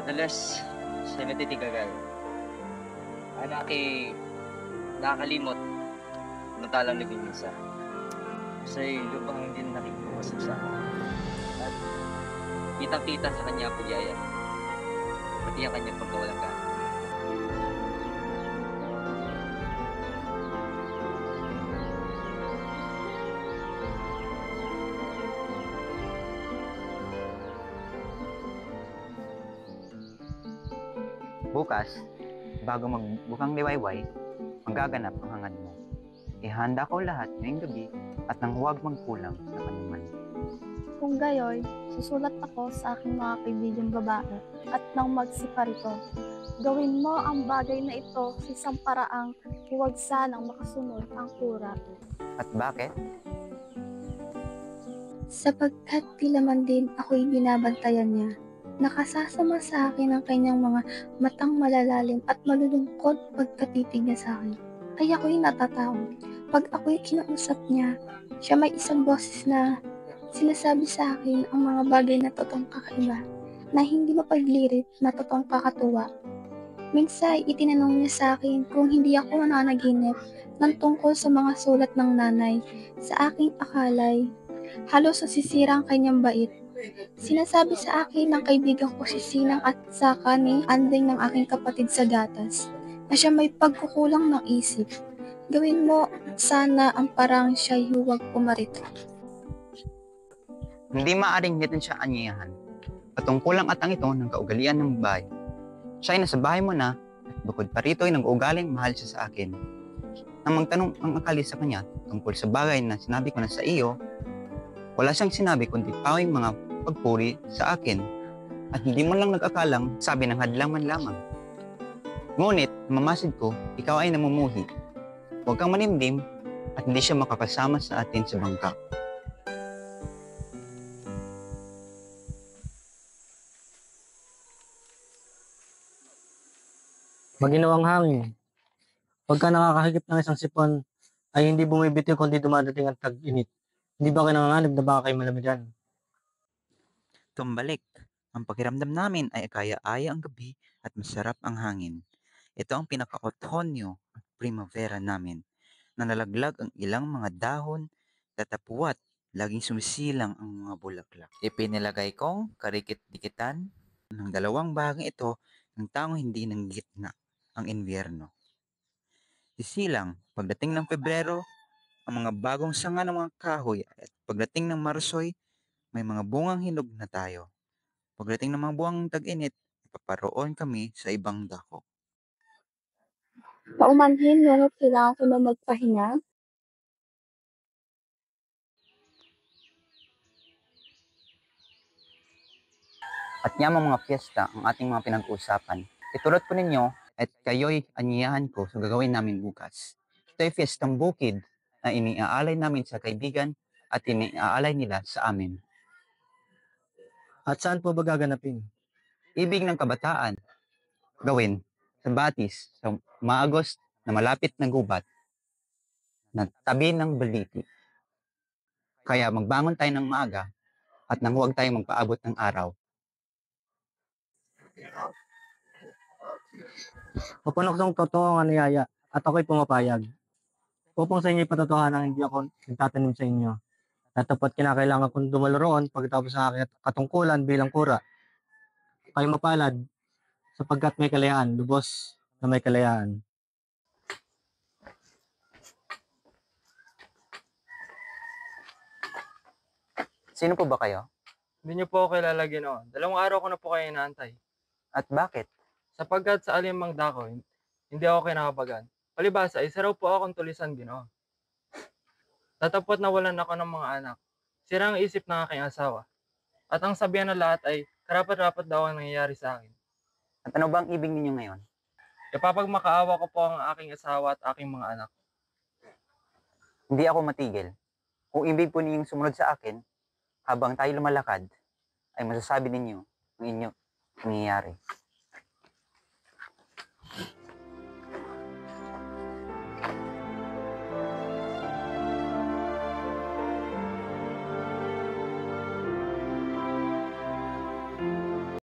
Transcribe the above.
Madalas sa natitigagal, anak nakakalimot samantalang nag-iisa. Sa'y lubhang din nakikiusap sa akin. At kitang-kita sa kanya ang pagyaya, pati ang kanyang pagkawalang ganas. Bukas, bago magbukang liwayway, magaganap ang hangad mo. Ihanda ko lahat ngayong gabi at nang huwag magkulang sa kanuman. Kung gayoy, susulat ako sa aking mga kaibigang babae at nang magsiparito. Gawin mo ang bagay na ito sa isang paraang huwag sanang makasunod ang kura. At bakit? Sapagkat tila man din ako'y binabantayan niya. Nakasasama sa akin ang kanyang mga matang malalalim at malulungkot pagkatitig niya sa akin. Ay ako'y natatakot. Pag ako'y kinausap niya, siya may isang boses na sinasabi sa akin ang mga bagay na totoong kakaiba, na hindi mapaglirit na totoong kakatuwa. Minsan itinanong niya sa akin kung hindi ako nananaginip ng tungkol sa mga sulat ng nanay. Sa aking akalay, halos nasisira ang kanyang bait. Sinasabi sa akin ng kaibigan ko si Sinang at saka ni Anding ng aking kapatid sa gatas, na siya may pagkukulang ng isip. Gawin mo sana ang parang siya'y huwag pumarito. Hindi maaring natin siya anyayahan. Patungkulang atang ito ng kaugalian ng bahay. Siya ay nasa bahay mo na at bukod pa rito ay nag-uugaling mahal siya sa akin. Nang magtanong ang akali sa kanya tungkol sa bagay na sinabi ko na sa iyo, wala siyang sinabi kundi pawing mga pagpuri sa akin at hindi mo lang nag-akalang sabi ng hadlangan lamang. Ngunit, mamasid ko, ikaw ay namumuhi. Huwag kang manimdim at hindi siya makakasama sa atin sa bangka. Maginawang hangin. Pagka nakakahigip ng isang sipon, ay hindi bumibitiw kundi dumadating ang tag-init. Hindi ba kayo nanganganib na baka kayo malamigan? Tumbalik. Ang pakiramdam namin ay kaya-aya ang gabi at masarap ang hangin. Ito ang pinaka-otonyo at primavera namin. Nalalaglag ang ilang mga dahon, tatapuat, laging sumisilang ang mga bulaklak. Ipinilagay kong karikit-dikitan ng dalawang bahaging ito ng taong hindi ng gitna, ang inbyerno. Isilang, pagdating ng Pebrero, ang mga bagong sanga ng mga kahoy at pagdating ng Marsoy, may mga bungang hinog na tayo. Pagdating ng mga buwang tag-init, ipaparoon kami sa ibang dako. Paumanhin, ngunit kailangan ko na magpahinga. At yamang mga piyesta ang ating mga pinag-uusapan. Itulot ko ninyo at kayo'y anyayahan ko sa gagawin namin bukas. Ito ay piyestang bukid na iniaalay namin sa kaibigan at iniaalay nila sa amin. At saan po ba gaganapin? Ibig ng kabataan, gawin sa batis, sa maagos na malapit na gubat na tabi ng baliti. Kaya magbangon tayo ng maaga at nang huwag tayong magpaabot ng araw. Papunoksong totoo ang aniyaya at ako'y pumapayag. Upang sa inyo'y patotohanan hindi ako nagtatanim sa inyo. Tatapat kinakailangan kong dumalo roon pagkatapos ng aking katungkulan bilang kura. Kayo mapalad sapagkat may kalayaan, lubos na may kalayaan. Sino po ba kayo? Hindi niyo po ako kilala, Ginoo. 2 araw ko na po kayo inaantay. At bakit? Sapagkat sa alimang dako, hindi ako kinakabagan. Palibhasa, isa raw po akong tulisan, Ginoo. Tatapot na walan ako ng mga anak. Sira ang isip ng aking asawa. At ang sabihan ng lahat ay karapat-rapat daw ang nangyayari sa akin. At ano ba ang ibig ninyo ngayon? Ipapagmakaawa ko po ang aking asawa at aking mga anak. Hindi ako matigil. Kung ibig po ninyong sumunod sa akin, habang tayo lumalakad, ay masasabi ninyo ang inyong nangyayari.